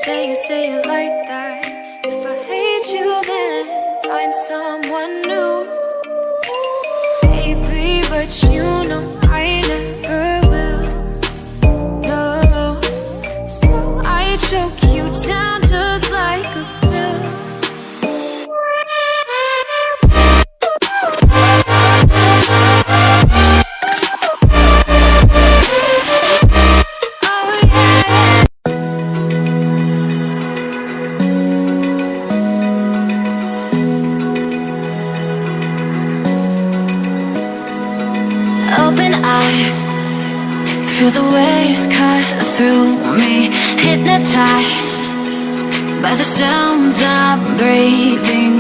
say it like that. If I hate you, then find someone new. Baby, but you know I never will. No, so I choke you down just like a pill. Open eye, feel the waves cut through me. Hypnotized by the sounds I'm breathing